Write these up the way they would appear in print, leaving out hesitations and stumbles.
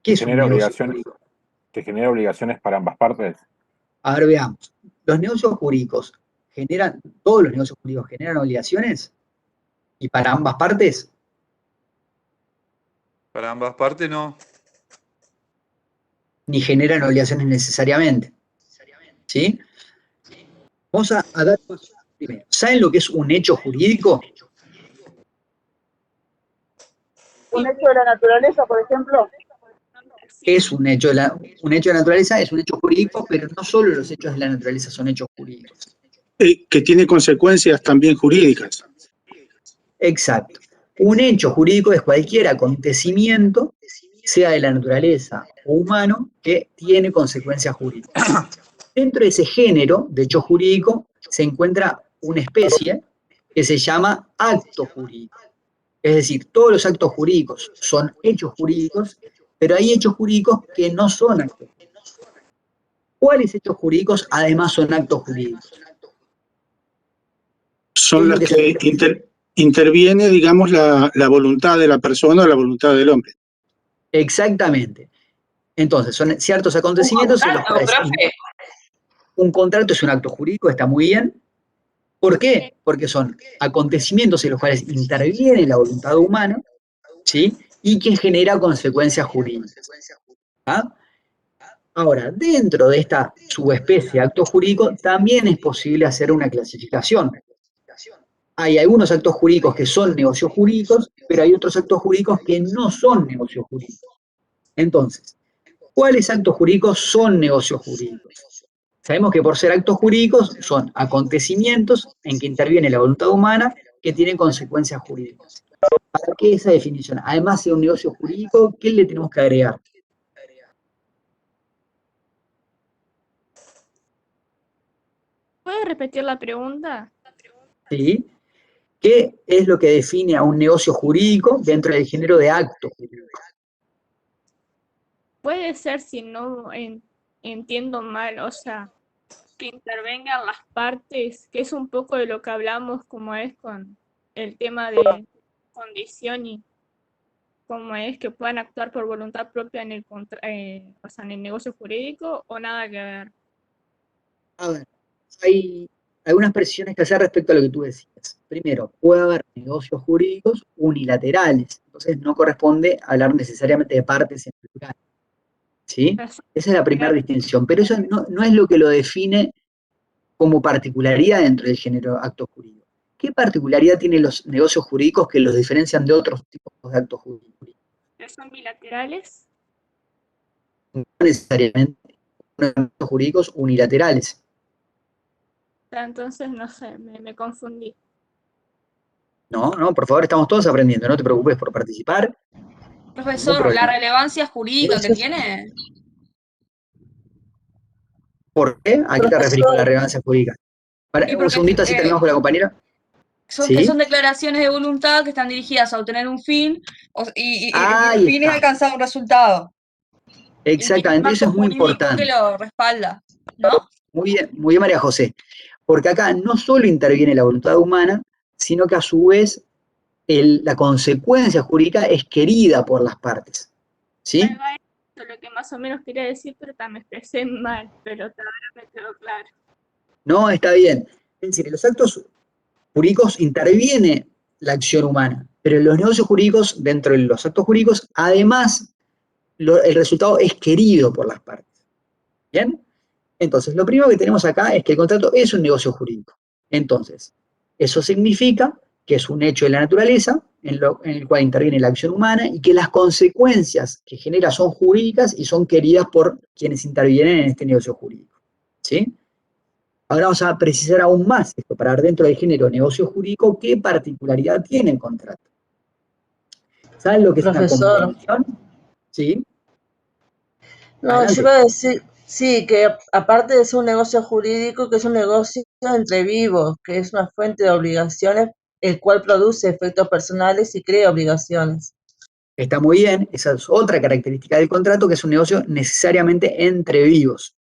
¿Qué ¿Te es un genera negocio obligaciones, jurídico? te genera obligaciones para ambas partes? A ver, veamos. Los negocios jurídicos todos los negocios jurídicos generan obligaciones y para ambas partes. Para ambas partes no. Ni generan obligaciones necesariamente. ¿Sí? Vamos a dar paso primero. ¿Saben lo que es un hecho jurídico? Un hecho de la naturaleza, por ejemplo. Es un hecho un hecho de la naturaleza, es un hecho jurídico, pero no solo los hechos de la naturaleza son hechos jurídicos. Que tiene consecuencias también jurídicas. Exacto. Un hecho jurídico es cualquier acontecimiento, sea de la naturaleza o humano, que tiene consecuencias jurídicas. Dentro de ese género de hecho jurídico se encuentra una especie que se llama acto jurídico. Es decir, todos los actos jurídicos son hechos jurídicos, pero hay hechos jurídicos que no son actos jurídicos. ¿Cuáles hechos jurídicos además son actos jurídicos? Son las que interviene, digamos, la voluntad de la persona o la voluntad del hombre. Exactamente. Entonces, son ciertos acontecimientos en los cuales un contrato es un acto jurídico, está muy bien. ¿Por qué? Porque son acontecimientos en los cuales interviene la voluntad humana, ¿sí? Y que genera consecuencias jurídicas. ¿Ah? Ahora, dentro de esta subespecie de acto jurídico, también es posible hacer una clasificación. Hay algunos actos jurídicos que son negocios jurídicos, pero hay otros actos jurídicos que no son negocios jurídicos. Entonces, ¿cuáles actos jurídicos son negocios jurídicos? Sabemos que por ser actos jurídicos son acontecimientos en que interviene la voluntad humana que tienen consecuencias jurídicas. ¿Para qué esa definición? Además de un negocio jurídico, ¿qué le tenemos que agregar? ¿Puedes repetir la pregunta? ¿Sí? ¿Qué es lo que define a un negocio jurídico dentro del género de acto jurídico? Puede ser, si no entiendo mal, o sea, que intervengan las partes, que es un poco de lo que hablamos como es con el tema de condición y cómo es que puedan actuar por voluntad propia en o sea, en el negocio jurídico, o nada que ver. A ver, hay algunas precisiones que hacer respecto a lo que tú decías. Primero, puede haber negocios jurídicos unilaterales, entonces no corresponde hablar necesariamente de partes en plural. ¿Sí? Esa es la primera distinción, pero eso no es lo que lo define como particularidad dentro del género acto jurídico. ¿Qué particularidad tienen los negocios jurídicos que los diferencian de otros tipos de actos jurídicos? ¿Que son bilaterales? No necesariamente, son actos jurídicos unilaterales. Entonces, no sé, me confundí. No, por favor, estamos todos aprendiendo, no te preocupes por participar. Profesor, ¿la relevancia jurídica que tiene? ¿Por qué? ¿A qué te referís con la relevancia jurídica? Un segundito, así terminamos con la compañera. Que son declaraciones de voluntad que están dirigidas a obtener un fin y el fin es alcanzar un resultado. Exactamente, eso es muy importante. Que lo respalda, ¿no? Muy bien, María José. Porque acá no solo interviene la voluntad humana, sino que a su vez la consecuencia jurídica es querida por las partes. ¿Sí? Eso es lo que más o menos quería decir, pero también me expresé mal, pero ahora me quedó claro. No, está bien. Es decir, en los actos jurídicos interviene la acción humana, pero en los negocios jurídicos, dentro de los actos jurídicos, además, el resultado es querido por las partes. ¿Bien? Entonces, lo primero que tenemos acá es que el contrato es un negocio jurídico. Entonces, eso significa que es un hecho de la naturaleza en el cual interviene la acción humana y que las consecuencias que genera son jurídicas y son queridas por quienes intervienen en este negocio jurídico. ¿Sí? Ahora vamos a precisar aún más esto para ver dentro del género negocio jurídico qué particularidad tiene el contrato. ¿Saben lo que es una convención? ¿Sí? No, adelante. Yo iba a decir, sí, que aparte de ser un negocio jurídico, que es un negocio entre vivos, que es una fuente de obligaciones, el cual produce efectos personales y crea obligaciones. Está muy bien, esa es otra característica del contrato, que es un negocio necesariamente entre vivos.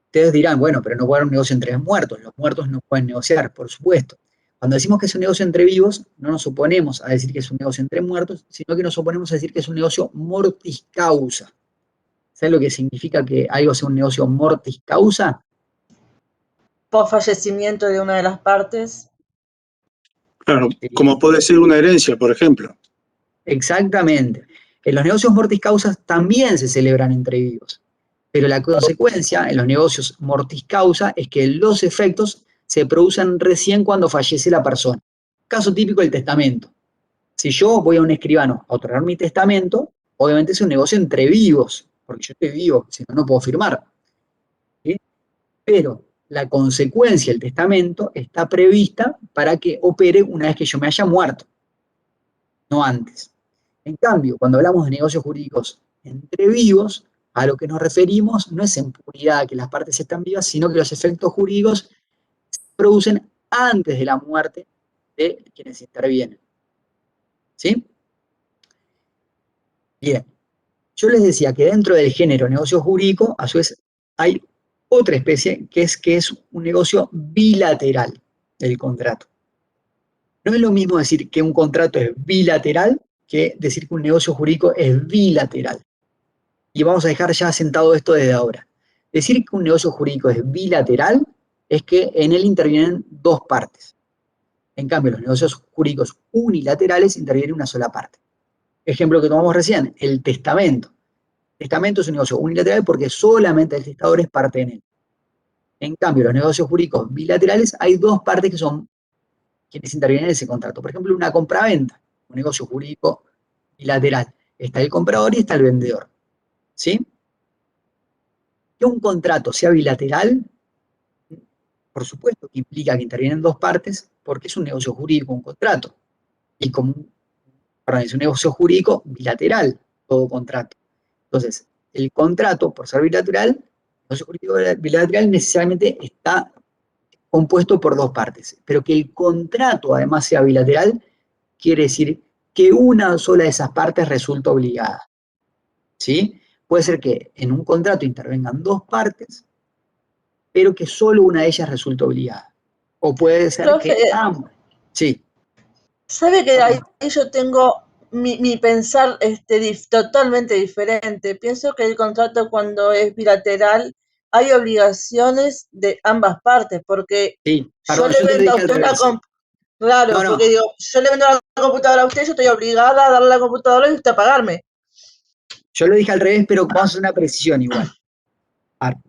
Ustedes dirán, bueno, pero no puede haber un negocio entre muertos, los muertos no pueden negociar, por supuesto. Cuando decimos que es un negocio entre vivos, no nos oponemos a decir que es un negocio entre muertos, sino que nos oponemos a decir que es un negocio mortis causa. ¿Sabes lo que significa que algo sea un negocio mortis causa? Por fallecimiento de una de las partes. Claro, como puede ser una herencia, por ejemplo. Exactamente. En los negocios mortis causas también se celebran entre vivos, pero la consecuencia en los negocios mortis causa es que los efectos se producen recién cuando fallece la persona. Caso típico del testamento. Si yo voy a un escribano a otorgar mi testamento, obviamente es un negocio entre vivos, porque yo estoy vivo, si no, no puedo firmar. ¿Sí? Pero la consecuencia del testamento está prevista para que opere una vez que yo me haya muerto, no antes. En cambio, cuando hablamos de negocios jurídicos entre vivos, a lo que nos referimos no es en puridad que las partes están vivas, sino que los efectos jurídicos se producen antes de la muerte de quienes intervienen. ¿Sí? Bien. Yo les decía que dentro del género negocio jurídico, a su vez, hay otra especie que es un negocio bilateral del contrato. No es lo mismo decir que un contrato es bilateral que decir que un negocio jurídico es bilateral. Y vamos a dejar ya sentado esto desde ahora. Decir que un negocio jurídico es bilateral es que en él intervienen dos partes. En cambio, los negocios jurídicos unilaterales interviene una sola parte. Ejemplo que tomamos recién, el testamento. El testamento es un negocio unilateral porque solamente el testador es parte en él. En cambio, los negocios jurídicos bilaterales hay dos partes que son quienes intervienen en ese contrato. Por ejemplo, una compraventa, un negocio jurídico bilateral. Está el comprador y está el vendedor. ¿Sí? Que un contrato sea bilateral, por supuesto que implica que intervienen dos partes, porque es un negocio jurídico, un contrato. Y como es un negocio jurídico bilateral, todo contrato. Entonces, el contrato, por ser bilateral, el negocio jurídico bilateral necesariamente está compuesto por dos partes. Pero que el contrato además sea bilateral, quiere decir que una sola de esas partes resulta obligada. ¿Sí? Puede ser que en un contrato intervengan dos partes, pero que solo una de ellas resulte obligada. O puede ser Profe, que ambas. Sí. ¿sabe que ahí yo tengo mi pensar totalmente diferente? Pienso que el contrato cuando es bilateral hay obligaciones de ambas partes, porque Sí, yo le vendo a usted una claro, no, no. porque digo, yo le vendo la computadora a usted, yo estoy obligada a darle la computadora y usted a pagarme. Yo lo dije al revés, pero vamos a hacer una precisión igual.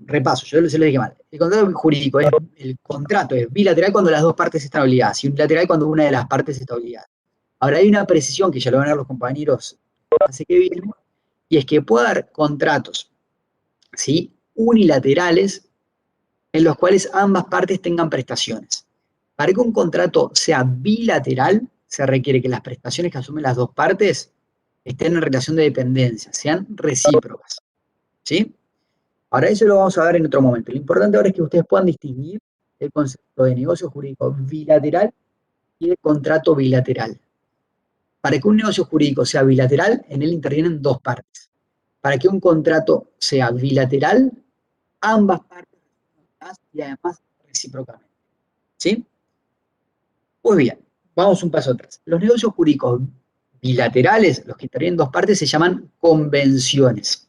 Repaso, yo se lo dije mal. El contrato jurídico el contrato es bilateral cuando las dos partes están obligadas y unilateral cuando una de las partes está obligada. Ahora hay una precisión que ya lo van a ver los compañeros hace que viene, y es que puede haber contratos, ¿sí?, unilaterales en los cuales ambas partes tengan prestaciones. Para que un contrato sea bilateral, se requiere que las prestaciones que asumen las dos partes estén en relación de dependencia, sean recíprocas. ¿Sí? Ahora eso lo vamos a ver en otro momento. Lo importante ahora es que ustedes puedan distinguir el concepto de negocio jurídico bilateral y de contrato bilateral. Para que un negocio jurídico sea bilateral, en él intervienen dos partes. Para que un contrato sea bilateral, ambas partes y además recíprocamente. ¿Sí? Pues bien, vamos un paso atrás. Los negocios jurídicos bilaterales, los que intervienen dos partes, se llaman convenciones.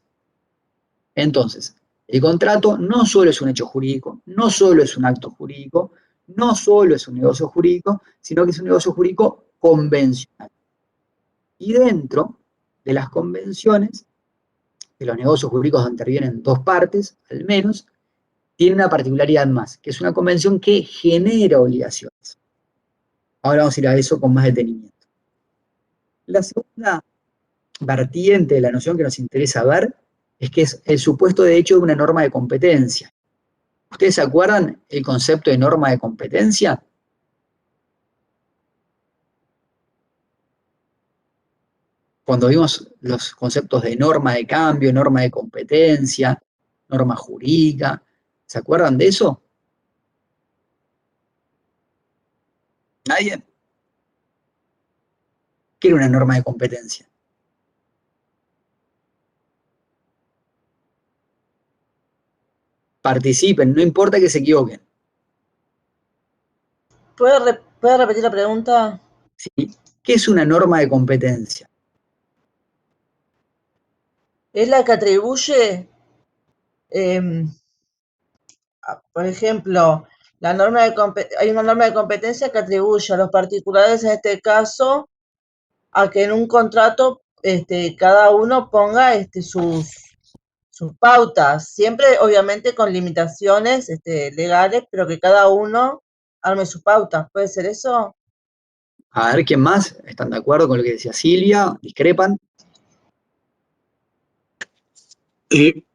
Entonces, el contrato no solo es un hecho jurídico, no solo es un acto jurídico, no solo es un negocio jurídico, sino que es un negocio jurídico convencional. Y dentro de las convenciones, de los negocios jurídicos donde intervienen dos partes, al menos, tiene una particularidad más, que es una convención que genera obligaciones. Ahora vamos a ir a eso con más detenimiento. La segunda vertiente de la noción que nos interesa ver es que es el supuesto de hecho de una norma de competencia. ¿Ustedes se acuerdan el concepto de norma de competencia? Cuando vimos los conceptos de norma de cambio, norma de competencia, norma jurídica, ¿se acuerdan de eso? ¿Nadie? ¿Qué era una norma de competencia? Participen, no importa que se equivoquen. ¿Puede ¿Puede repetir la pregunta? ¿Sí? ¿Qué es una norma de competencia? Es la que atribuye, por ejemplo, hay una norma de competencia que atribuye a los particulares, en este caso, a que en un contrato cada uno ponga sus pautas, siempre obviamente con limitaciones legales, pero que cada uno arme sus pautas. ¿Puede ser eso? A ver, ¿quién más? ¿Están de acuerdo con lo que decía Silvia? ¿Discrepan?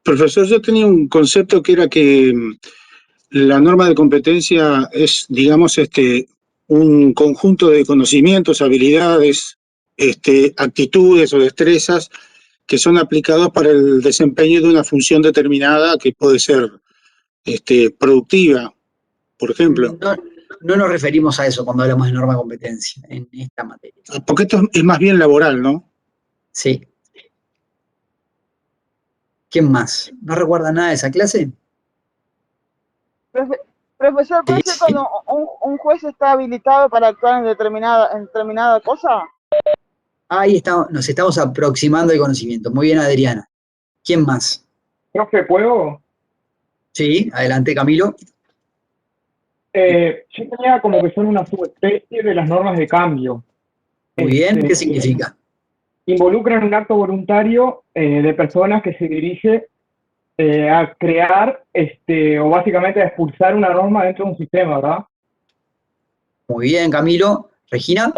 Profesor, yo tenía un concepto que era que la norma de competencia es, digamos, un conjunto de conocimientos, habilidades, actitudes o destrezas que son aplicados para el desempeño de una función determinada que puede ser productiva, por ejemplo. No nos referimos a eso cuando hablamos de norma de competencia en esta materia. Porque esto es más bien laboral, ¿no? Sí. ¿Quién más? ¿No recuerda nada de esa clase? Profesor, ¿puede ser cuando un juez está habilitado para actuar en determinada cosa? Ahí está, nos estamos aproximando al conocimiento. Muy bien, Adriana. ¿Quién más? Profe, ¿puedo? Sí, adelante, Camilo. Yo tenía como que son una subespecie de las normas de cambio. Muy bien, ¿qué significa? Involucran un acto voluntario de personas que se dirige a crear o básicamente a expulsar una norma dentro de un sistema, ¿verdad? Muy bien, Camilo. ¿Regina?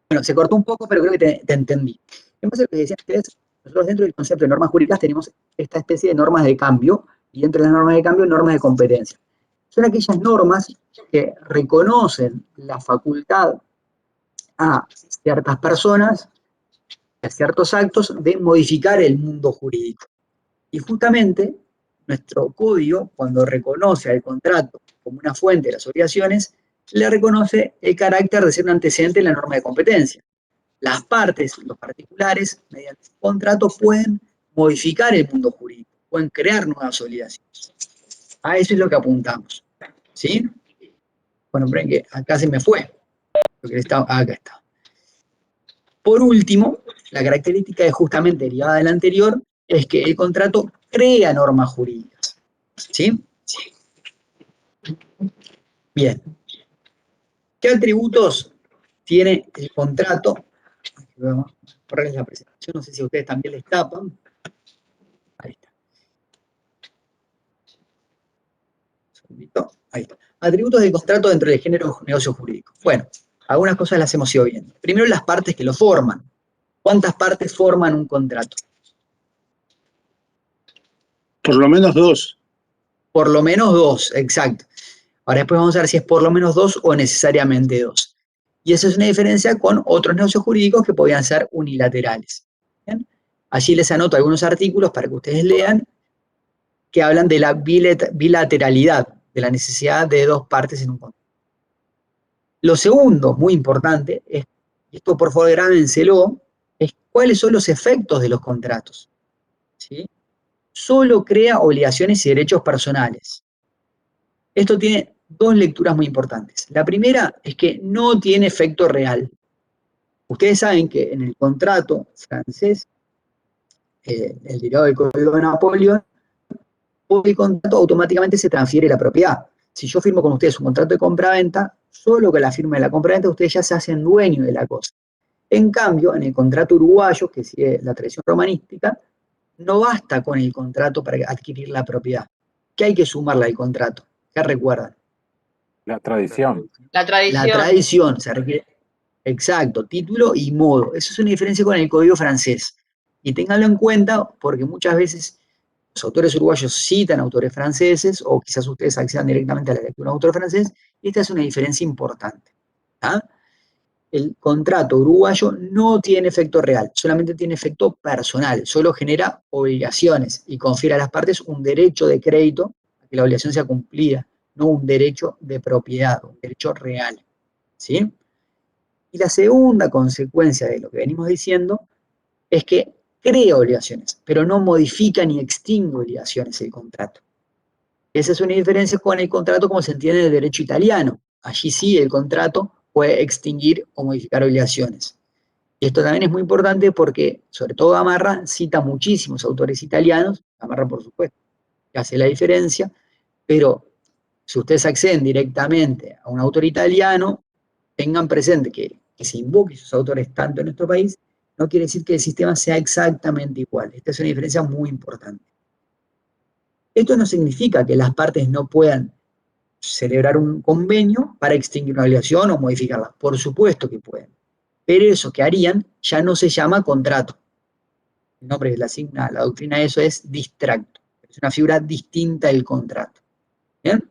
Bueno, se cortó un poco, pero creo que te entendí. En base a lo que decían ustedes, nosotros dentro del concepto de normas jurídicas tenemos esta especie de normas de cambio, y dentro de las normas de cambio, normas de competencia. Son aquellas normas que reconocen la facultad a ciertas personas, a ciertos actos, de modificar el mundo jurídico. Y justamente nuestro código, cuando reconoce al contrato como una fuente de las obligaciones, le reconoce el carácter de ser un antecedente en la norma de competencia. Las partes, los particulares, mediante un contrato pueden modificar el mundo jurídico, pueden crear nuevas obligaciones. A eso es lo que apuntamos. ¿Sí? Bueno, pero que acá se me fue. Acá está. Por último, la característica justamente derivada del anterior es que el contrato crea normas jurídicas. ¿Sí? Sí. Bien. ¿Qué atributos tiene el contrato? Vamos a correr la presentación, no sé si a ustedes también les tapan. Ahí está. Ahí está. Atributos del contrato dentro del género negocio jurídico. Bueno, algunas cosas las hemos ido viendo. Primero, las partes que lo forman. ¿Cuántas partes forman un contrato? Por lo menos dos. Por lo menos dos, exacto. Ahora después vamos a ver si es por lo menos dos o necesariamente dos. Y esa es una diferencia con otros negocios jurídicos que podían ser unilaterales. ¿Bien? Allí les anoto algunos artículos para que ustedes lean que hablan de la bilateralidad, de la necesidad de dos partes en un contrato. Lo segundo, muy importante, es, y esto por favor grábenselo, es cuáles son los efectos de los contratos. ¿Sí? Solo crea obligaciones y derechos personales. Esto tiene dos lecturas muy importantes. La primera es que no tiene efecto real. Ustedes saben que en el contrato francés, el derivado del Código de Napoleón, por el contrato automáticamente se transfiere la propiedad. Si yo firmo con ustedes un contrato de compra-venta, solo con la firma de la compra-venta ustedes ya se hacen dueños de la cosa. En cambio, en el contrato uruguayo, que sigue la tradición romanística, no basta con el contrato para adquirir la propiedad. ¿Qué hay que sumarle al contrato? ¿Qué recuerdan? La tradición. La tradición. La tradición, se requiere. Exacto, título y modo. Eso es una diferencia con el código francés. Y ténganlo en cuenta porque muchas veces los autores uruguayos citan autores franceses o quizás ustedes accedan directamente a la lectura de un autor francés y esta es una diferencia importante. ¿Ah? El contrato uruguayo no tiene efecto real, solamente tiene efecto personal, solo genera obligaciones y confiere a las partes un derecho de crédito a que la obligación sea cumplida, no un derecho de propiedad, un derecho real, ¿sí? Y la segunda consecuencia de lo que venimos diciendo es que crea obligaciones, pero no modifica ni extingue obligaciones el contrato. Esa es una diferencia con el contrato como se entiende en el derecho italiano. Allí sí el contrato puede extinguir o modificar obligaciones. Y esto también es muy importante porque, sobre todo Gamarra, cita muchísimos autores italianos, Gamarra por supuesto, que hace la diferencia, pero si ustedes acceden directamente a un autor italiano, tengan presente que se invoque esos autores tanto en nuestro país, no quiere decir que el sistema sea exactamente igual. Esta es una diferencia muy importante. Esto no significa que las partes no puedan celebrar un convenio para extinguir una obligación o modificarla. Por supuesto que pueden. Pero eso que harían ya no se llama contrato. El nombre que le asigna la doctrina a eso es distracto. Es una figura distinta del contrato. ¿Bien?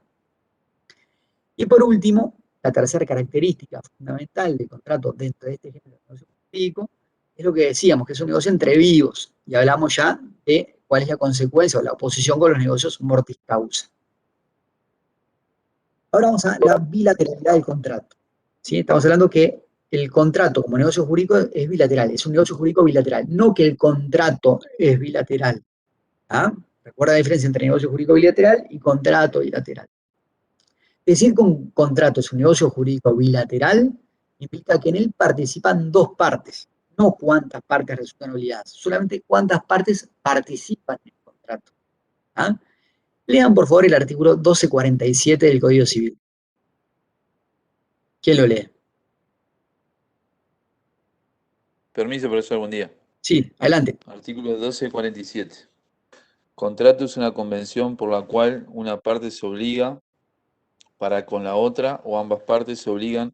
Y por último, la tercera característica fundamental del contrato dentro de este género de negocio jurídico es lo que decíamos, que es un negocio entre vivos. Y hablamos ya de cuál es la consecuencia o la oposición con los negocios mortis causa. Ahora vamos a la bilateralidad del contrato. ¿Sí? Estamos hablando que el contrato como negocio jurídico es bilateral, es un negocio jurídico bilateral, no que el contrato es bilateral. ¿Ah? Recuerda la diferencia entre negocio jurídico bilateral y contrato bilateral. Decir que un contrato es un negocio jurídico bilateral implica que en él participan dos partes, no cuántas partes resultan obligadas, solamente cuántas partes participan en el contrato. ¿Ah? Lean por favor el artículo 1247 del Código Civil. ¿Quién lo lee? Permiso, profesor, buen día. Sí, adelante. Artículo 1247. Contrato es una convención por la cual una parte se obliga para con la otra o ambas partes se obligan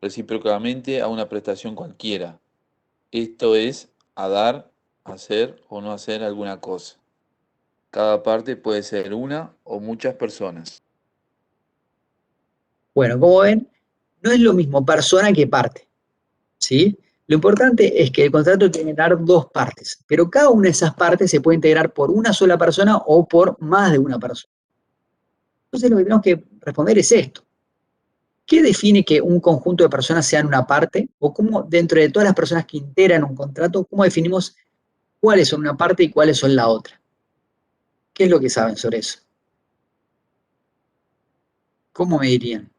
recíprocamente a una prestación cualquiera. Esto es, a dar, hacer o no hacer alguna cosa. Cada parte puede ser una o muchas personas. Bueno, como ven, no es lo mismo persona que parte, ¿sí? Lo importante es que el contrato tiene que tener dos partes, pero cada una de esas partes se puede integrar por una sola persona o por más de una persona. Entonces lo que tenemos que responder es esto. ¿Qué define que un conjunto de personas sean una parte? ¿O cómo dentro de todas las personas que integran un contrato, cómo definimos cuáles son una parte y cuáles son la otra? ¿Qué es lo que saben sobre eso? ¿Cómo me dirían?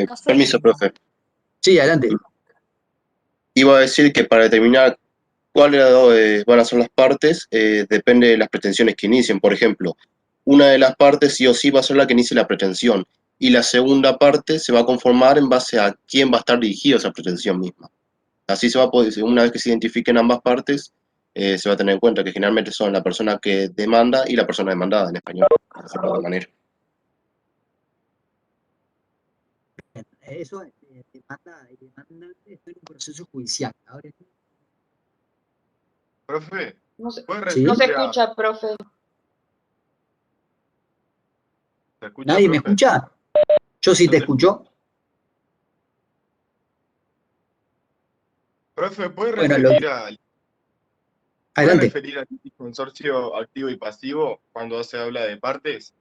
No sé. Permiso, profe. Sí, adelante. Iba a decir que para determinar cuáles van a ser las partes, depende de las pretensiones que inicien. Por ejemplo, una de las partes sí o sí va a ser la que inicie la pretensión, y la segunda parte se va a conformar en base a quién va a estar dirigido esa pretensión misma. Así se va a poder, una vez que se identifiquen ambas partes, se va a tener en cuenta que generalmente son la persona que demanda y la persona demandada en español, por decirlo de alguna manera. Eso demanda y demandante está en un proceso judicial. Ahora, Profe, No se, ¿puede ¿sí? no se referir a- escucha, profe. ¿Se escucha, ¿Nadie me profe? escucha? Yo sí te escucho. Profe, ¿puede Bueno, referir adelante. al consorcio activo y pasivo cuando se habla de partes?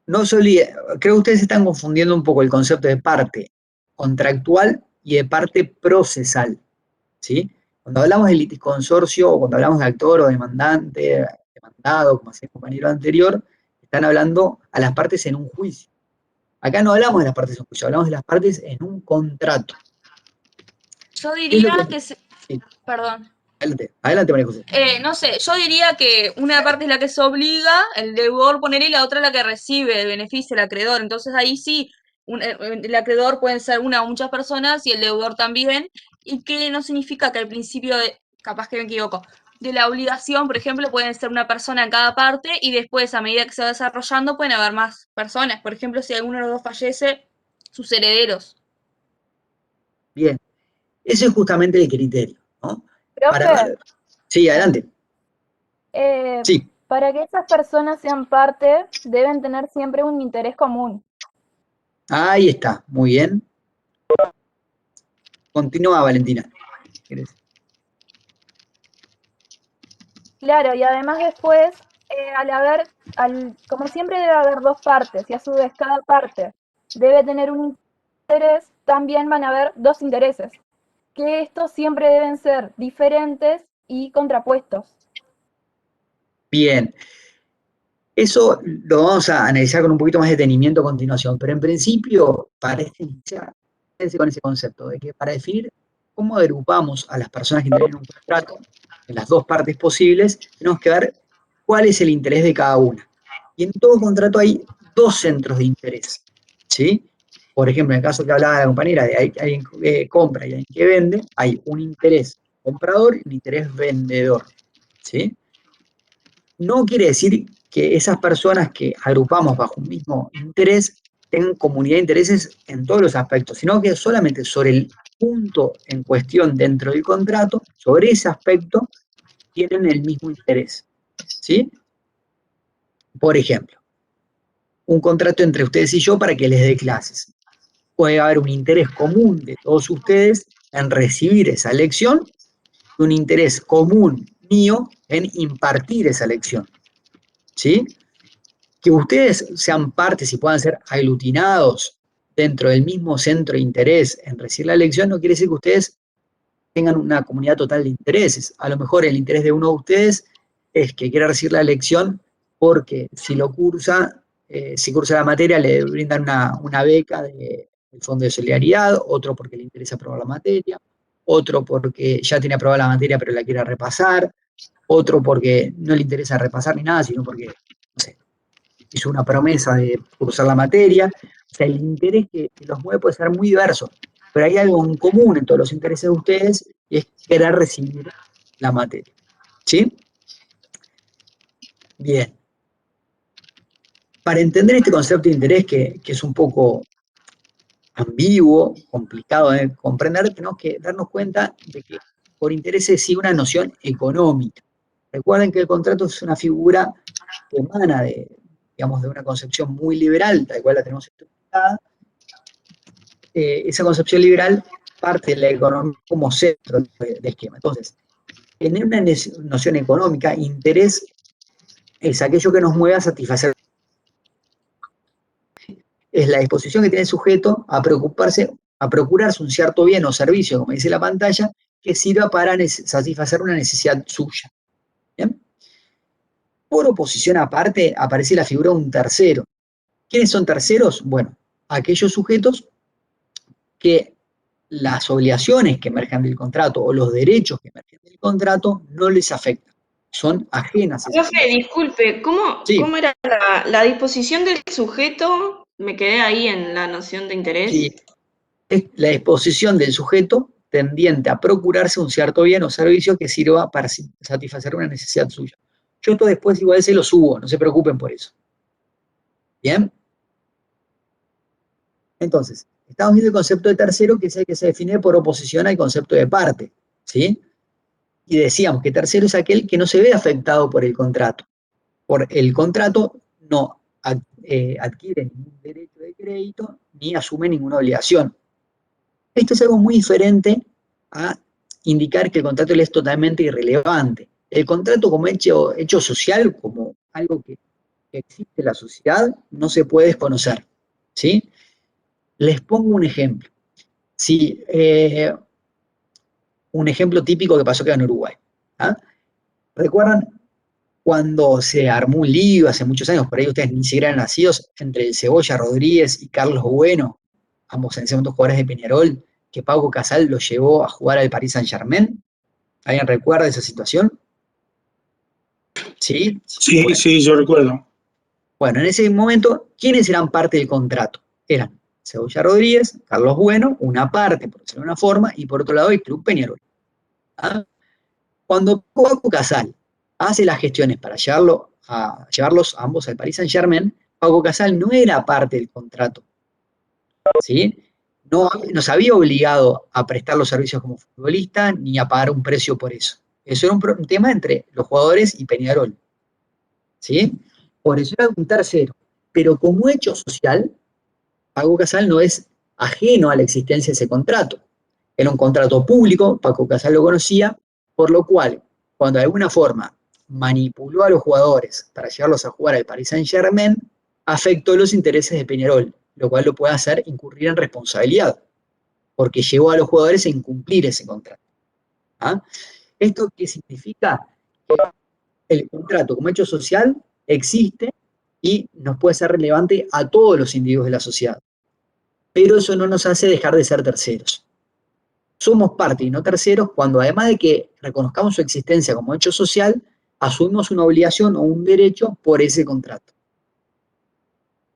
No se olvide, creo que ustedes están confundiendo un poco el concepto de parte contractual y de parte procesal, ¿sí? Cuando hablamos de litisconsorcio o cuando hablamos de actor o demandante, demandado, como decía el compañero anterior, están hablando a las partes en un juicio. Acá no hablamos de las partes en un juicio, hablamos de las partes en un contrato. Yo ¿Qué es diría lo que Sí, perdón. adelante, María José. No sé, yo diría que una parte es la que se obliga, el deudor poner, y la otra la que recibe el beneficio, el acreedor. Entonces ahí sí, el acreedor pueden ser una o muchas personas y el deudor también, y que no significa que al principio, capaz que me equivoco, de la obligación, por ejemplo, pueden ser una persona en cada parte y después, a medida que se va desarrollando, pueden haber más personas. Por ejemplo, si alguno de los dos fallece, sus herederos. Bien, ese es justamente el criterio, ¿no? Profe, Sí, adelante. Sí, para que esas personas sean parte, deben tener siempre un interés común. ahí está, muy bien. Continúa, Valentina. Claro, y además después como siempre debe haber dos partes, y a su vez cada parte debe tener un interés, también van a haber dos intereses, que estos siempre deben ser diferentes y contrapuestos. Bien. Eso lo vamos a analizar con un poquito más de detenimiento a continuación, pero en principio, para iniciar con ese concepto de que para definir cómo agrupamos a las personas que tienen un contrato en las dos partes posibles, tenemos que ver cuál es el interés de cada una. Y en todo contrato hay dos centros de interés, ¿sí? Por ejemplo, en el caso que hablaba la compañera de alguien que compra y alguien que vende, hay un interés comprador y un interés vendedor, ¿sí? No quiere decir que esas personas que agrupamos bajo un mismo interés tengan comunidad de intereses en todos los aspectos, sino que solamente sobre el punto en cuestión dentro del contrato, sobre ese aspecto, tienen el mismo interés, ¿sí? Por ejemplo, un contrato entre ustedes y yo para que les dé clases. Puede haber un interés común de todos ustedes en recibir esa lección y un interés común mío en impartir esa lección, ¿sí? Que ustedes sean partes y puedan ser aglutinados dentro del mismo centro de interés en recibir la lección no quiere decir que ustedes tengan una comunidad total de intereses. A lo mejor el interés de uno de ustedes es que quiera recibir la lección porque si cursa la materia le brindan una beca del Fondo de Solidaridad, otro porque le interesa aprobar la materia, otro porque ya tiene aprobada la materia pero la quiere repasar, otro porque no le interesa repasar ni nada, sino porque, no sé, hizo una promesa de cursar la materia. O sea, el interés que los mueve puede ser muy diverso, pero hay algo en común en todos los intereses de ustedes y es querer recibir la materia. ¿Sí? Bien. Para entender este concepto de interés, que es un poco ambiguo, complicado de comprender, tenemos que darnos cuenta de que por interés se sigue una noción económica. Recuerden que el contrato es una figura que emana de una concepción muy liberal, tal cual la tenemos estructurada. Esa concepción liberal parte de la economía como centro de esquema. Entonces, en una noción económica, interés es aquello que nos mueve a satisfacer. Es la disposición que tiene el sujeto a procurarse un cierto bien o servicio, como dice la pantalla, que sirva para satisfacer una necesidad suya. ¿Bien? Por oposición aparte, aparece la figura de un tercero. ¿Quiénes son terceros? Bueno, aquellos sujetos que las obligaciones que emergen del contrato o los derechos que emergen del contrato no les afectan, son ajenas. Profe, disculpe, ¿cómo era la disposición del sujeto? Me quedé ahí en la noción de interés. Sí, es la disposición del sujeto tendiente a procurarse un cierto bien o servicio que sirva para satisfacer una necesidad suya. Yo esto después igual se lo subo, no se preocupen por eso. ¿Bien? Entonces, estamos viendo el concepto de tercero, que es el que se define por oposición al concepto de parte, ¿sí? Y decíamos que tercero es aquel que no se ve afectado por el contrato. Por el contrato no adquiere ningún derecho de crédito ni asume ninguna obligación. Esto es algo muy diferente a indicar que el contrato le es totalmente irrelevante. El contrato como hecho social, como algo que existe en la sociedad, no se puede desconocer, ¿sí? Les pongo un ejemplo. Sí, un ejemplo típico que pasó acá en Uruguay. ¿Ah? ¿Recuerdan cuando se armó un lío hace muchos años, por ahí ustedes ni siquiera eran nacidos, entre el Cebolla Rodríguez y Carlos Bueno, ambos en ese momento jugadores de Peñarol, que Pau Casal lo llevó a jugar al Paris Saint-Germain? ¿Alguien recuerda esa situación? ¿Sí? Sí, bueno. Sí, yo recuerdo. Bueno, en ese momento, ¿quiénes eran parte del contrato? Eran Cebolla Rodríguez, Carlos Bueno, una parte, por decirlo de una forma, y por otro lado el Club Peñarol. ¿Ah? Cuando Paco Casal hace las gestiones para llevarlos ambos al Paris Saint-Germain, Paco Casal no era parte del contrato, ¿sí? No se había obligado a prestar los servicios como futbolista ni a pagar un precio por eso. Eso era un tema entre los jugadores y Peñarol, ¿sí? Por eso era un tercero. Pero como hecho social, Paco Casal no es ajeno a la existencia de ese contrato. Era un contrato público, Paco Casal lo conocía, por lo cual, cuando de alguna forma manipuló a los jugadores para llevarlos a jugar al Paris Saint-Germain, afectó los intereses de Peñarol, lo cual lo puede hacer incurrir en responsabilidad, porque llevó a los jugadores a incumplir ese contrato. ¿Ah? ¿Esto qué significa? Que el contrato como hecho social existe y nos puede ser relevante a todos los individuos de la sociedad. Pero eso no nos hace dejar de ser terceros. Somos parte y no terceros cuando, además de que reconozcamos su existencia como hecho social, asumimos una obligación o un derecho por ese contrato.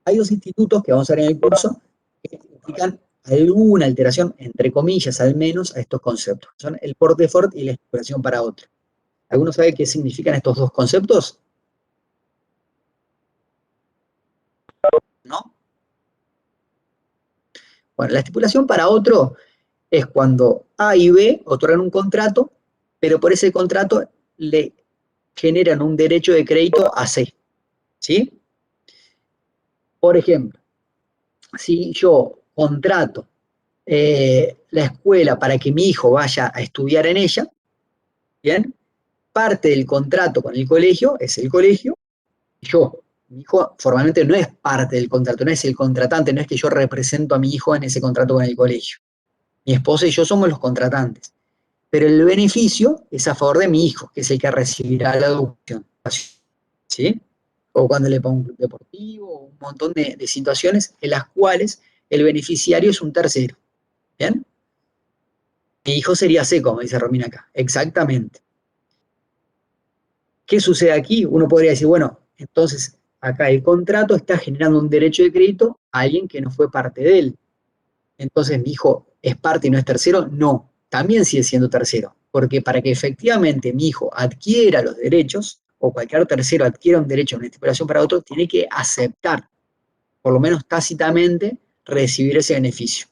Hay dos institutos que vamos a ver en el curso que implican alguna alteración, entre comillas al menos, a estos conceptos. Son el porte fort y la estipulación para otro. ¿Alguno sabe qué significan estos dos conceptos? ¿No? Bueno, la estipulación para otro es cuando A y B otorgan un contrato, pero por ese contrato le generan un derecho de crédito a C. ¿Sí? Por ejemplo, si yo contrato la escuela para que mi hijo vaya a estudiar en ella, ¿bien? Parte del contrato con el colegio es el colegio, mi hijo formalmente no es parte del contrato, no es el contratante, no es que yo represento a mi hijo en ese contrato con el colegio. Mi esposa y yo somos los contratantes. Pero el beneficio es a favor de mi hijo, que es el que recibirá la educación. ¿Sí? O cuando le pongo un club deportivo, un montón de situaciones en las cuales el beneficiario es un tercero. ¿Bien? Mi hijo sería C, como dice Romina acá. Exactamente. ¿Qué sucede aquí? Uno podría decir, bueno, entonces acá el contrato está generando un derecho de crédito a alguien que no fue parte de él. Entonces, ¿mi hijo es parte y no es tercero? No, también sigue siendo tercero, porque para que efectivamente mi hijo adquiera los derechos, o cualquier tercero adquiera un derecho a una estipulación para otro, tiene que aceptar, por lo menos tácitamente, recibir ese beneficio.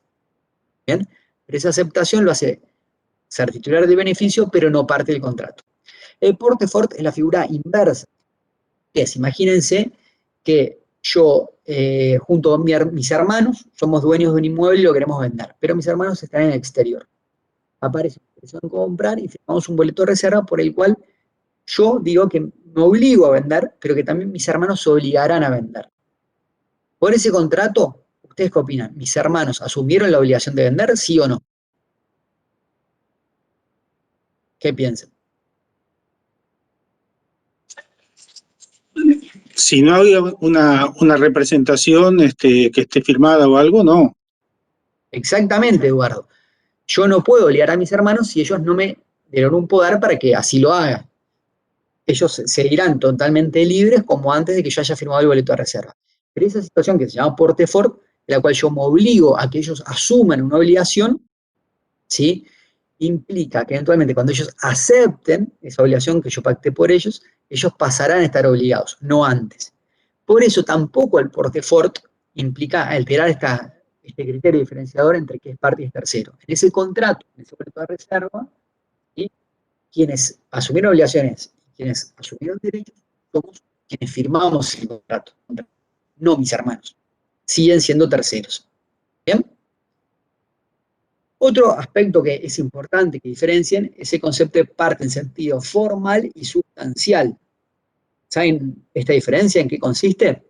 ¿Bien? Pero esa aceptación lo hace ser titular del beneficio, pero no parte del contrato. El porte fort es la figura inversa. Imagínense que yo, junto a mis hermanos, somos dueños de un inmueble y lo queremos vender, pero mis hermanos están en el exterior. Aparece una presión de comprar y firmamos un boleto de reserva por el cual yo digo que me obligo a vender, pero que también mis hermanos se obligarán a vender. Por ese contrato, ¿ustedes qué opinan? ¿Mis hermanos asumieron la obligación de vender, sí o no? ¿Qué piensan? Si no había una representación que esté firmada o algo, no. Exactamente, Eduardo. Yo no puedo obligar a mis hermanos si ellos no me dieron un poder para que así lo haga. Ellos seguirán totalmente libres como antes de que yo haya firmado el boleto de reserva. Pero esa situación que se llama porte fort, en la cual yo me obligo a que ellos asuman una obligación, ¿sí? Implica que eventualmente cuando ellos acepten esa obligación que yo pacté por ellos pasarán a estar obligados, no antes. Por eso tampoco el porte fort implica alterar este criterio diferenciador entre que es parte y es tercero. En ese contrato, en ese boleto de reserva, ¿sí? Quienes asumieron obligaciones y quienes asumieron derechos somos quienes firmamos el contrato, no mis hermanos. Siguen siendo terceros. ¿Bien? Otro aspecto que es importante que diferencien es el concepto de parte en sentido formal y sustancial. ¿Saben esta diferencia en qué consiste?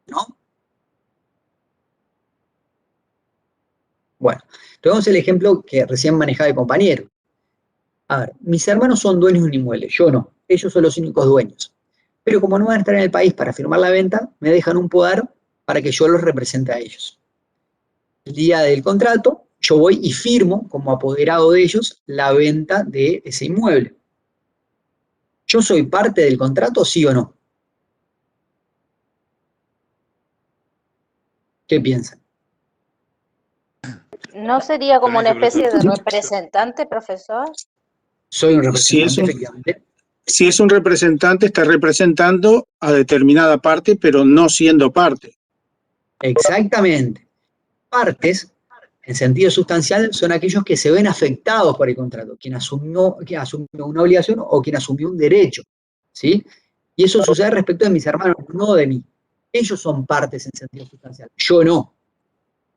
¿No? Bueno, tomemos el ejemplo que recién manejaba el compañero. A ver, mis hermanos son dueños de un inmueble, yo no, ellos son los únicos dueños. Pero como no van a estar en el país para firmar la venta, me dejan un poder para que yo los represente a ellos. El día del contrato, yo voy y firmo como apoderado de ellos la venta de ese inmueble. ¿Yo soy parte del contrato, sí o no? ¿Qué piensan? ¿No sería como una especie de representante, profesor? Soy un representante, efectivamente. Si es un representante, está representando a determinada parte, pero no siendo parte. Exactamente. Partes, en sentido sustancial, son aquellos que se ven afectados por el contrato, quien asumió una obligación o quien asumió un derecho, ¿sí? Y eso sucede respecto de mis hermanos, no de mí. Ellos son partes en sentido sustancial, yo no.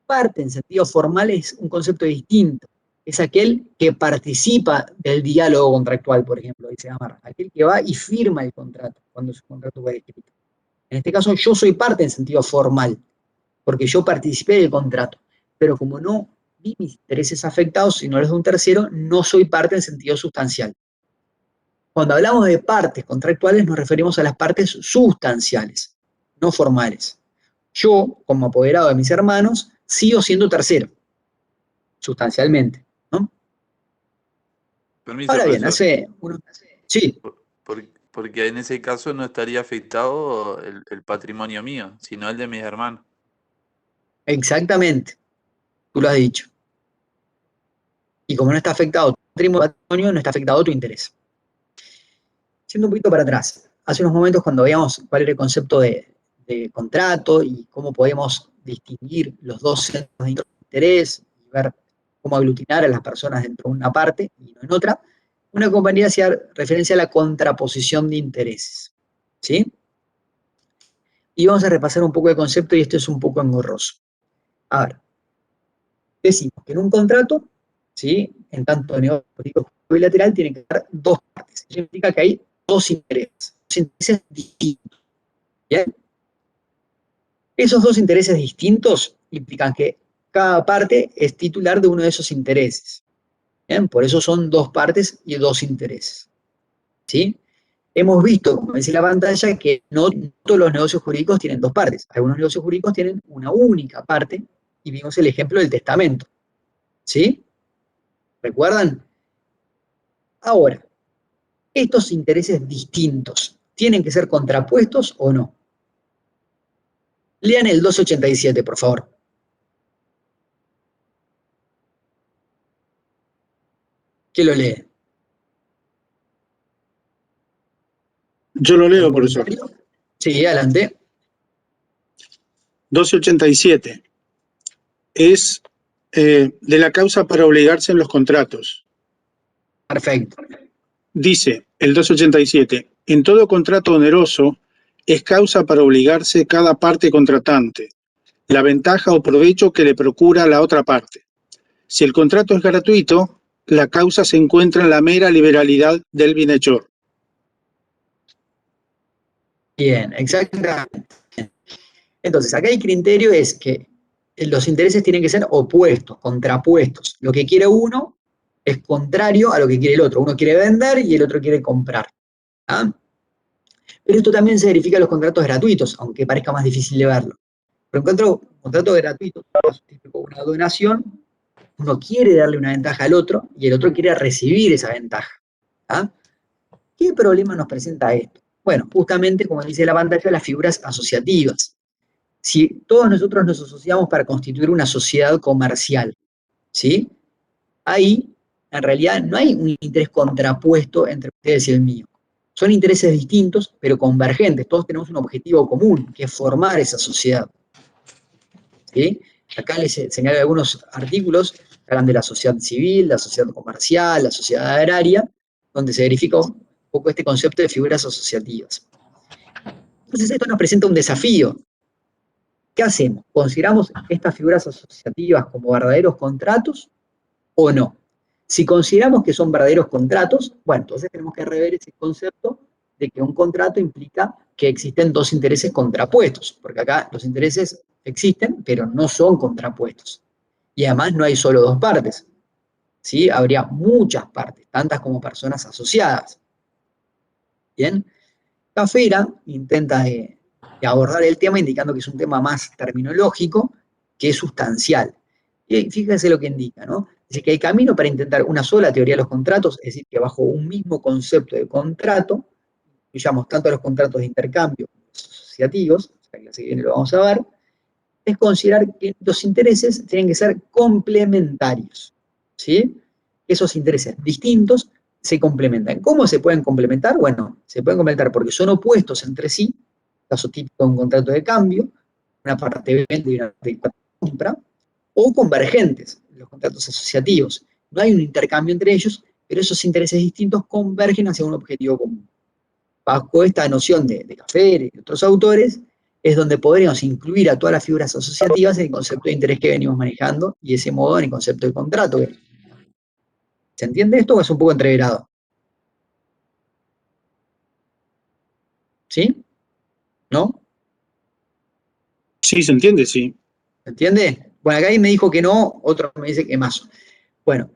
Parte en sentido formal es un concepto distinto. es aquel que participa del diálogo contractual, por ejemplo, dice Amar, aquel que va y firma el contrato, cuando su contrato fue escrito. En este caso, yo soy parte en sentido formal, porque yo participé del contrato, pero como no vi mis intereses afectados, sino los de un tercero, no soy parte en sentido sustancial. Cuando hablamos de partes contractuales, nos referimos a las partes sustanciales, no formales. Yo, como apoderado de mis hermanos, sigo siendo tercero, sustancialmente, ¿no? Permiso, Ahora bien, profesor. Sí. Porque en ese caso no estaría afectado el patrimonio mío, sino el de mis hermanos. Exactamente, tú lo has dicho. Y como no está afectado tu patrimonio, no está afectado tu interés. Siendo un poquito para atrás, hace unos momentos cuando veíamos cuál era el concepto de contrato y cómo podemos distinguir los dos centros de interés y ver cómo aglutinar a las personas dentro de una parte y no en otra, una compañía hacía referencia a la contraposición de intereses. ¿Sí? Y vamos a repasar un poco el concepto y esto es un poco engorroso. A ver, decimos que en un contrato, ¿sí?, en tanto negocio bilateral, tiene que haber dos partes. Eso significa que hay dos intereses distintos. ¿Bien? Esos dos intereses distintos implican que cada parte es titular de uno de esos intereses. ¿Bien? Por eso son dos partes y dos intereses. ¿Sí? Hemos visto, como dice la pantalla, que no todos los negocios jurídicos tienen dos partes. Algunos negocios jurídicos tienen una única parte, y vimos el ejemplo del testamento. ¿Sí? ¿Recuerdan? Ahora, estos intereses distintos, ¿tienen que ser contrapuestos o no? Lean el 287, por favor. ¿Quién lo lee? Yo lo leo, profesor. Sí, adelante. 1287. Es de la causa para obligarse en los contratos. Perfecto. Dice el 287, en todo contrato oneroso es causa para obligarse cada parte contratante, la ventaja o provecho que le procura la otra parte. Si el contrato es gratuito, la causa se encuentra en la mera liberalidad del bienhechor. Bien, exactamente. Entonces, acá el criterio es que los intereses tienen que ser opuestos, contrapuestos. Lo que quiere uno es contrario a lo que quiere el otro. Uno quiere vender y el otro quiere comprar. ¿Ah? Pero esto también se verifica en los contratos gratuitos, aunque parezca más difícil de verlo. Pero un contrato gratuito, una donación, uno quiere darle una ventaja al otro y el otro quiere recibir esa ventaja. ¿Ah? ¿Qué problema nos presenta esto? Bueno, justamente, como dice la pantalla, las figuras asociativas. Si todos nosotros nos asociamos para constituir una sociedad comercial, ¿sí? Ahí, en realidad, no hay un interés contrapuesto entre ustedes y el mío. Son intereses distintos, pero convergentes. Todos tenemos un objetivo común, que es formar esa sociedad. ¿Sí? Acá les señalo algunos artículos que hablan de la sociedad civil, la sociedad comercial, la sociedad agraria, donde se verifica un poco este concepto de figuras asociativas. Entonces esto nos presenta un desafío. ¿Qué hacemos? ¿Consideramos estas figuras asociativas como verdaderos contratos o no? Si consideramos que son verdaderos contratos, bueno, entonces tenemos que rever ese concepto de que un contrato implica que existen dos intereses contrapuestos, porque acá los intereses existen, pero no son contrapuestos. Y además no hay solo dos partes, ¿sí? Habría muchas partes, tantas como personas asociadas. ¿Bien? Cafera intenta abordar el tema indicando que es un tema más terminológico que sustancial. Y fíjense lo que indica, ¿no? Dice que el camino para intentar una sola teoría de los contratos, es decir, que bajo un mismo concepto de contrato, incluyamos tanto los contratos de intercambio como los asociativos, la clase que viene lo vamos a ver, es considerar que los intereses tienen que ser complementarios, ¿sí? Esos intereses distintos se complementan. ¿Cómo se pueden complementar? Bueno, se pueden complementar porque son opuestos entre sí, caso típico de un contrato de cambio, una parte vende y una parte compra, o convergentes, los contratos asociativos. No hay un intercambio entre ellos, pero esos intereses distintos convergen hacia un objetivo común. Bajo esta noción de Café y otros autores, es donde podríamos incluir a todas las figuras asociativas en el concepto de interés que venimos manejando, y de ese modo en el concepto de contrato, ¿Se entiende esto o es un poco entreverado? ¿Sí? ¿No? Sí, se entiende, sí. ¿Se entiende? Bueno, acá ahí me dijo que no, otro me dice que más. Bueno,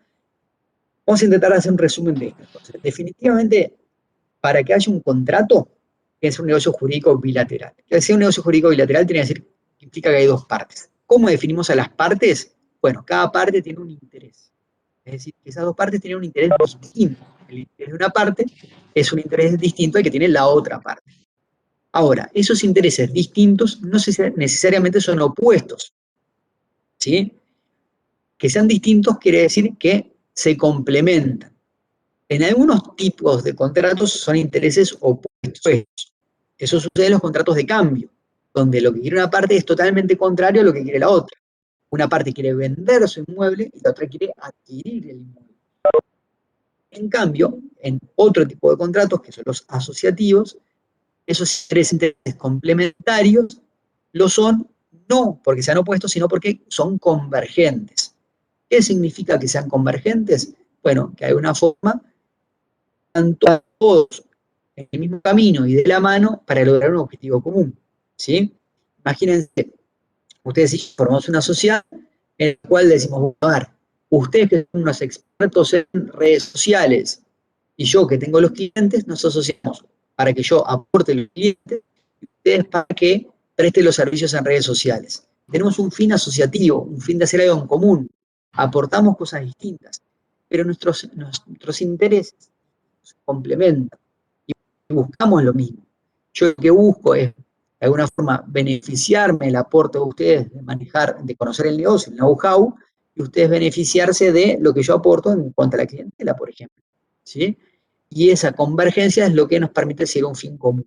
vamos a intentar hacer un resumen de esto. Entonces, definitivamente, para que haya un contrato, es un negocio jurídico bilateral. Que sea un negocio jurídico bilateral tiene que decir, implica que hay dos partes. ¿Cómo definimos a las partes? Bueno, cada parte tiene un interés. Es decir, que esas dos partes tienen un interés distinto. El interés de una parte es un interés distinto al que tiene la otra parte. Ahora, esos intereses distintos no necesariamente son opuestos, ¿sí? Que sean distintos quiere decir que se complementan. En algunos tipos de contratos son intereses opuestos. Eso sucede en los contratos de cambio, donde lo que quiere una parte es totalmente contrario a lo que quiere la otra. Una parte quiere vender su inmueble y la otra quiere adquirir el inmueble. En cambio, en otro tipo de contratos, que son los asociativos, esos tres intereses complementarios lo son no porque sean opuestos, sino porque son convergentes. ¿Qué significa que sean convergentes? Bueno, que hay una forma, tanto a todos en el mismo camino y de la mano para lograr un objetivo común, ¿sí? Imagínense, ustedes y yo formamos una sociedad en la cual decimos, a ver, ustedes que son unos expertos en redes sociales y yo que tengo los clientes, nos asociamos para que yo aporte los clientes y ustedes para que presten los servicios en redes sociales. Tenemos un fin asociativo, un fin de hacer algo en común, aportamos cosas distintas, pero nuestros intereses se complementan y buscamos lo mismo. Yo lo que busco es, de alguna forma, beneficiarme del aporte de ustedes de manejar, de conocer el negocio, el know-how, y ustedes beneficiarse de lo que yo aporto en cuanto a la clientela, por ejemplo, ¿sí? Y esa convergencia es lo que nos permite seguir un fin común.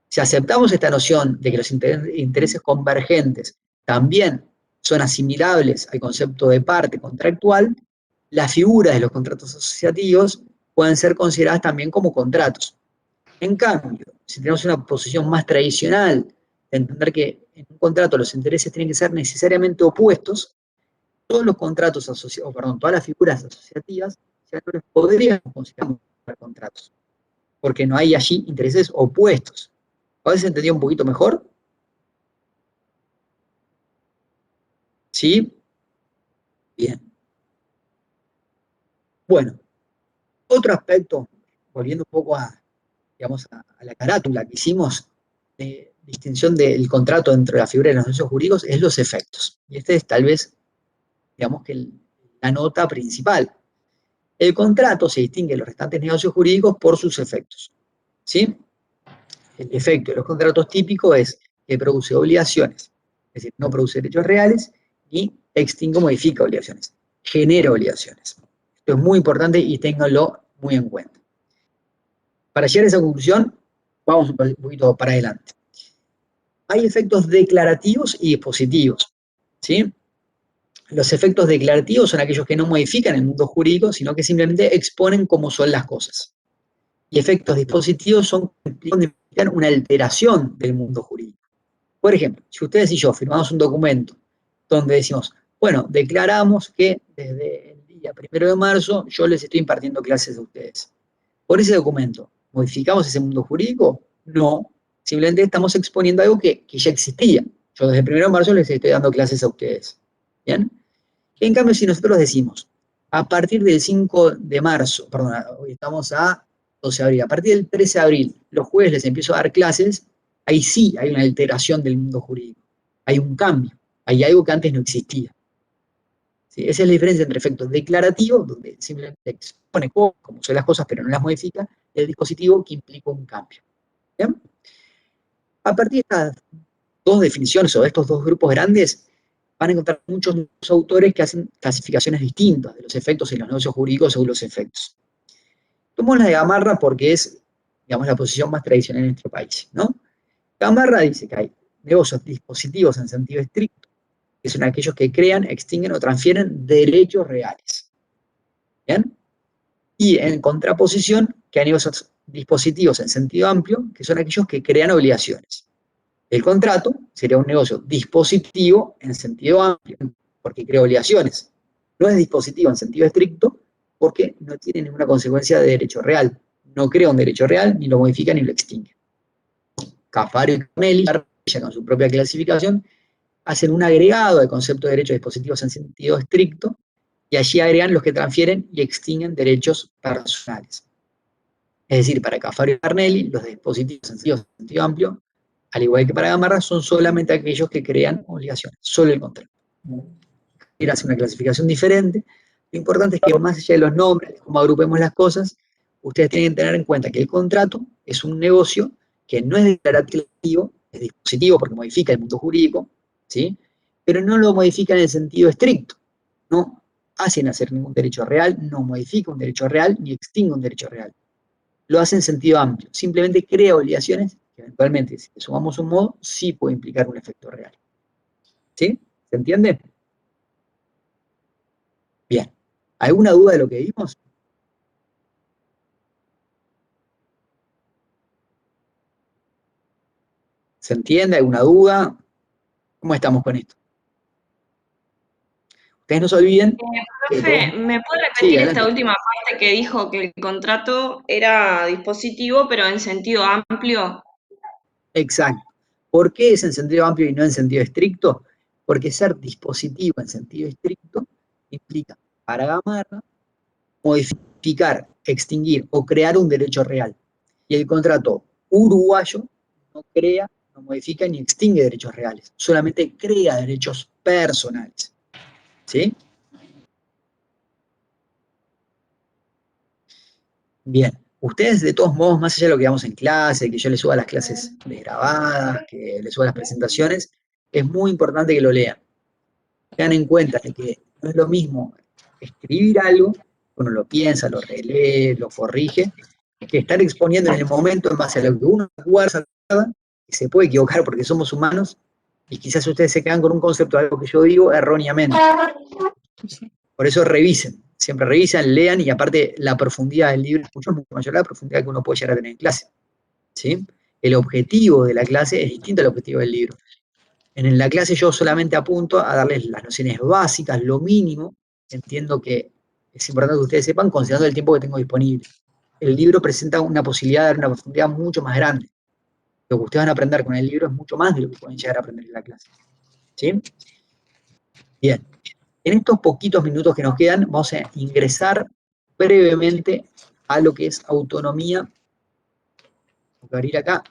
Si aceptamos esta noción de que los intereses convergentes también son asimilables al concepto de parte contractual, las figuras de los contratos asociativos pueden ser consideradas también como contratos. En cambio, si tenemos una posición más tradicional de entender que en un contrato los intereses tienen que ser necesariamente opuestos, todos los contratos asociados, perdón, todas las figuras asociativas ya no les podríamos considerar como contratos, porque no hay allí intereses opuestos. ¿A veces se entendió un poquito mejor? ¿Sí? Bien. Bueno, otro aspecto, volviendo un poco a, digamos, a la carátula que hicimos de distinción del contrato entre la figura de los negocios jurídicos, es los efectos. Y este es tal vez, digamos que la nota principal. El contrato se distingue de los restantes negocios jurídicos por sus efectos, ¿sí? El efecto de los contratos típicos es que produce obligaciones, es decir, no produce derechos reales, y extingue o modifica obligaciones, genera obligaciones. Esto es muy importante y ténganlo muy en cuenta. Para llegar a esa conclusión, vamos un poquito para adelante. Hay efectos declarativos y dispositivos, ¿sí? Los efectos declarativos son aquellos que no modifican el mundo jurídico, sino que simplemente exponen cómo son las cosas. Y efectos dispositivos son una alteración del mundo jurídico. Por ejemplo, si ustedes y yo firmamos un documento donde decimos, bueno, declaramos que desde el día 1 de marzo yo les estoy impartiendo clases a ustedes. Por ese documento, ¿modificamos ese mundo jurídico? No, simplemente estamos exponiendo algo que ya existía. Yo desde el 1 de marzo les estoy dando clases a ustedes. ¿Bien? En cambio, si nosotros decimos, a partir del 5 de marzo, perdón, hoy estamos a 12 de abril, a partir del 13 de abril, los jueves les empiezo a dar clases, ahí sí hay una alteración del mundo jurídico. Hay un cambio, hay algo que antes no existía. ¿Sí? Esa es la diferencia entre efectos declarativos, donde simplemente expone cómo son las cosas, pero no las modifica, y el dispositivo que implica un cambio. ¿Bien? A partir de estas dos definiciones o de estos dos grupos grandes, van a encontrar muchos autores que hacen clasificaciones distintas de los efectos en los negocios jurídicos según los efectos. Tomamos la de Gamarra porque es, digamos, la posición más tradicional en nuestro país, ¿no? Gamarra dice que hay negocios dispositivos en sentido estricto, que son aquellos que crean, extinguen o transfieren derechos reales. ¿Bien? Y en contraposición, que hay negocios dispositivos en sentido amplio, que son aquellos que crean obligaciones. El contrato sería un negocio dispositivo en sentido amplio, porque crea obligaciones. No es dispositivo en sentido estricto, porque no tiene ninguna consecuencia de derecho real. No crea un derecho real, ni lo modifica, ni lo extingue. Cafaro y Cornelli, ya con su propia clasificación, hacen un agregado de concepto de derechos dispositivos en sentido estricto, y allí agregan los que transfieren y extinguen derechos personales. Es decir, para Cafaro y Carnelli, los dispositivos en sentido amplio, al igual que para Gamarra, son solamente aquellos que crean obligaciones, solo el contrato. Hace una clasificación diferente. Lo importante es que, más allá de los nombres, de cómo agrupemos las cosas, ustedes tienen que tener en cuenta que el contrato es un negocio que no es declarativo, es dispositivo porque modifica el mundo jurídico, ¿sí? Pero no lo modifica en el sentido estricto. No hace nacer ningún derecho real, no modifica un derecho real, ni extingue un derecho real. Lo hace en sentido amplio. Simplemente crea obligaciones que eventualmente, si le sumamos un modo, sí puede implicar un efecto real. ¿Sí? ¿Se entiende? Bien. ¿Alguna duda de lo que vimos? ¿Se entiende? ¿Alguna duda? ¿Cómo estamos con esto? Ustedes no se olviden. Profe, ¿me puede repetir esta última parte que dijo que el contrato era dispositivo, pero en sentido amplio? Exacto. ¿Por qué es en sentido amplio y no en sentido estricto? Porque ser dispositivo en sentido estricto implica, para Gamarra, modificar, extinguir o crear un derecho real. Y el contrato uruguayo no crea, no modifica ni extingue derechos reales, solamente crea derechos personales. ¿Sí? Bien. Ustedes, de todos modos, más allá de lo que damos en clase, que yo les suba las clases grabadas, que les suba las presentaciones, es muy importante que lo lean. Tengan en cuenta de que no es lo mismo escribir algo, uno lo piensa, lo relee, lo corrige, que estar exponiendo en el momento en base a lo que uno guarda, y se puede equivocar porque somos humanos, y quizás ustedes se quedan con un concepto de algo que yo digo erróneamente. Por eso revisen, siempre revisan, lean, y aparte la profundidad del libro es mucho mayor a la profundidad que uno puede llegar a tener en clase. ¿Sí? El objetivo de la clase es distinto al objetivo del libro. En la clase yo solamente apunto a darles las nociones básicas, lo mínimo. Entiendo que es importante que ustedes sepan, considerando el tiempo que tengo disponible. El libro presenta una posibilidad de dar una profundidad mucho más grande. Lo que ustedes van a aprender con el libro es mucho más de lo que pueden llegar a aprender en la clase. ¿Sí? Bien. En estos poquitos minutos que nos quedan, vamos a ingresar brevemente a lo que es autonomía. Voy a abrir acá,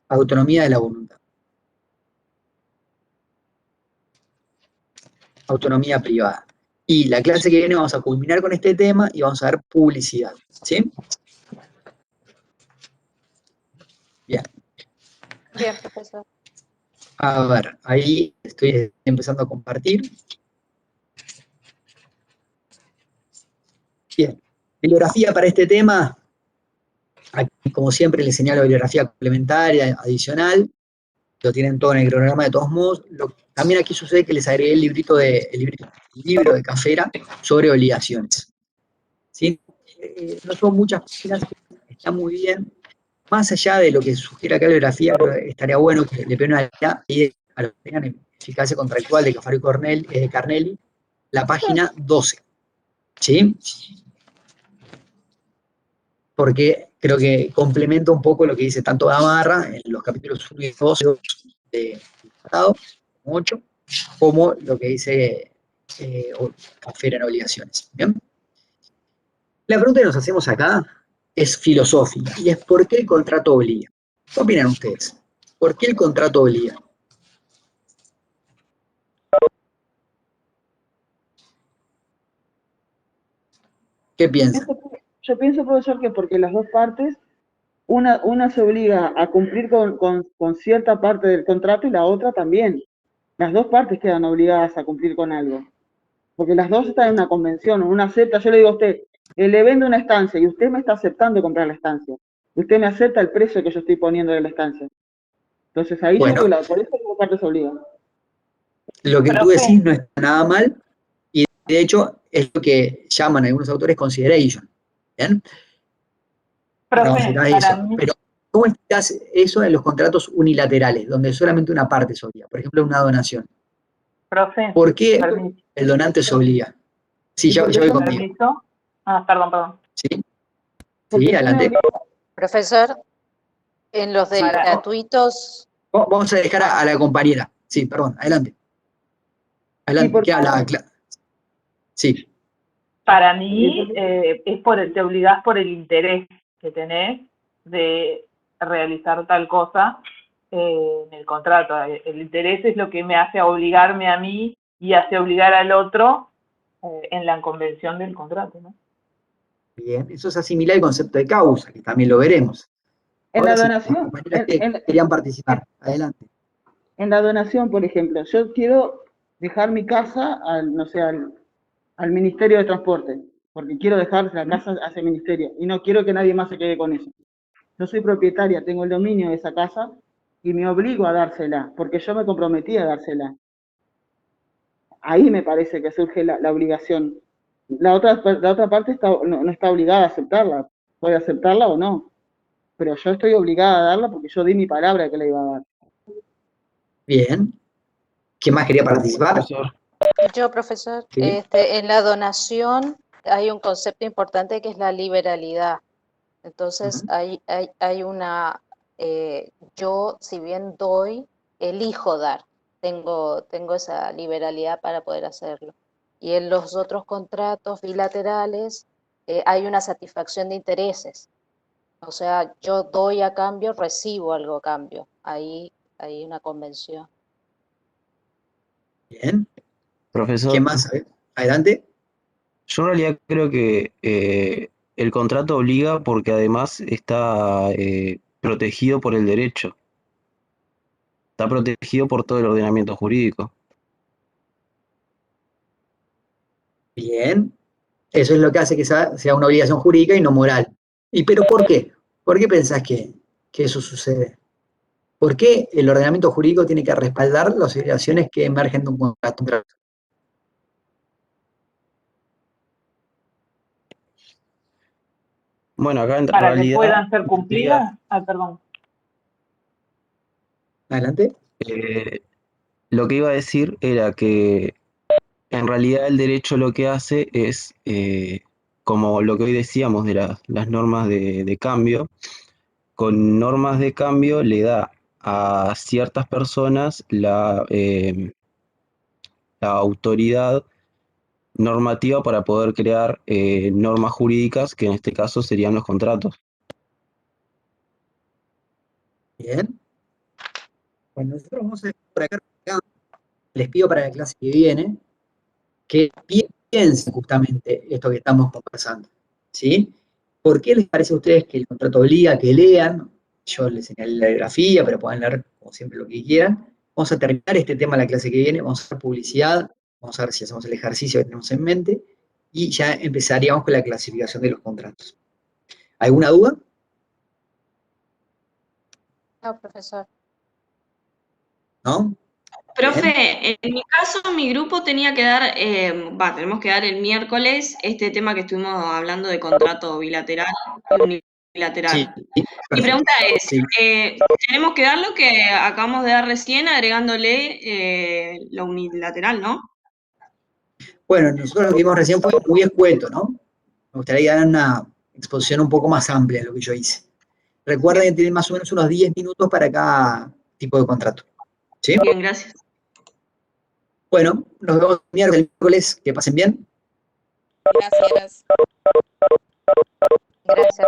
autonomía de la voluntad. Autonomía privada. Y la clase que viene vamos a culminar con este tema y vamos a ver publicidad. ¿Sí? Bien. Bien, profesor. A ver, ahí estoy empezando a compartir. Bien. Bibliografía para este tema. Aquí, como siempre, les señalo bibliografía complementaria, adicional. Lo tienen todo en el cronograma de todos modos. También aquí sucede que les agregué el libro de Cafera sobre obligaciones. ¿Sí? No son muchas páginas, está muy bien. Más allá de lo que sugiere acá la bibliografía, estaría bueno que le peguen una idea a los que tengan eficacia contractual de Cafaro y Carnelli, la página 12. ¿Sí? Porque creo que complementa un poco lo que dice tanto Gamarra en los capítulos 1 y 2 del tratado, 8, como lo que dice Cafera en obligaciones. ¿Bien? La pregunta que nos hacemos acá es filosófica, y es ¿por qué el contrato obliga? ¿Qué opinan ustedes? ¿Por qué el contrato obliga? ¿Qué piensan? Yo pienso, profesor, que porque las dos partes, una se obliga a cumplir con cierta parte del contrato y la otra también. Las dos partes quedan obligadas a cumplir con algo. Porque las dos están en una convención, una acepta, yo le digo a usted, le vendo una estancia y usted me está aceptando comprar la estancia. Usted me acepta el precio que yo estoy poniendo de la estancia. Entonces ahí bueno, yo creo que por eso las dos partes obligan. Lo que tú decís no está nada mal, y de hecho es lo que llaman algunos autores consideration. ¿Bien? Profe, Pero ¿cómo explicás eso en los contratos unilaterales, donde solamente una parte se obliga? Por ejemplo, una donación. Profe, ¿Por qué permiso. el donante se obliga? Sí, ya voy contigo. Perdón. Sí, sí, adelante. Profesor, en los de gratuitos. Vamos a dejar a la compañera. Sí, perdón, adelante. Adelante, ¿qué habla? Sí. Para mí te obligás por el interés que tenés de realizar tal cosa en el contrato. El interés es lo que me hace obligarme a mí y hace obligar al otro en la convención del contrato, ¿no? Bien, eso se asimila al concepto de causa, que también lo veremos. En Ahora la sí, donación, las compañeras que querían participar. Adelante. en la donación, por ejemplo, yo quiero dejar mi casa al Ministerio de Transporte, porque quiero dejar la casa a ese ministerio y no quiero que nadie más se quede con eso. Yo soy propietaria, tengo el dominio de esa casa y me obligo a dársela, porque yo me comprometí a dársela. Ahí me parece que surge la obligación. La otra parte no está obligada a aceptarla, puede aceptarla o no, pero yo estoy obligada a darla porque yo di mi palabra de que la iba a dar. Bien. ¿Quién más quería participar? Yo, profesor, Sí. En la donación hay un concepto importante que es la liberalidad. Entonces, hay una, yo, si bien doy, elijo dar. Tengo esa liberalidad para poder hacerlo. Y en los otros contratos bilaterales hay una satisfacción de intereses. O sea, yo doy a cambio, recibo algo a cambio. Ahí hay una convención. Bien. Profesor, ¿Quién más? Adelante. yo en realidad creo que el contrato obliga porque además está protegido por el derecho. Está protegido por todo el ordenamiento jurídico. Bien. Eso es lo que hace que sea una obligación jurídica y no moral. ¿Pero por qué? ¿Por qué pensás que eso sucede? ¿Por qué el ordenamiento jurídico tiene que respaldar las obligaciones que emergen de un contrato? Bueno, acá en Para realidad que puedan ser cumplidas. Perdón. Adelante. Lo que iba a decir era que en realidad el derecho lo que hace es, como lo que hoy decíamos de las normas de cambio, con normas de cambio le da a ciertas personas la autoridad normativa para poder crear normas jurídicas, que en este caso serían los contratos. Bien. Bueno, nosotros vamos a ir por acá. Les pido para la clase que viene que piensen justamente esto que estamos conversando, ¿sí? ¿Por qué les parece a ustedes que el contrato obliga a que lean? Yo les señalé la grafía, pero pueden leer como siempre lo que quieran. Vamos a terminar este tema en la clase que viene, vamos a hacer publicidad, vamos a ver si hacemos el ejercicio que tenemos en mente, y ya empezaríamos con la clasificación de los contratos. ¿Alguna duda? No, profesor. ¿No? Profe, en mi caso, mi grupo tenía que dar, tenemos que dar el miércoles este tema que estuvimos hablando de contrato bilateral y unilateral. Sí, Mi pregunta es, sí. tenemos que dar lo que acabamos de dar recién, agregándole lo unilateral, ¿no? Bueno, nosotros lo que vimos recién fue muy escueto, ¿no? Me gustaría dar una exposición un poco más amplia de lo que yo hice. Recuerden que tienen más o menos unos 10 minutos para cada tipo de contrato. ¿Sí? Bien, gracias. Bueno, nos vemos el miércoles. Que pasen bien. Gracias. Gracias.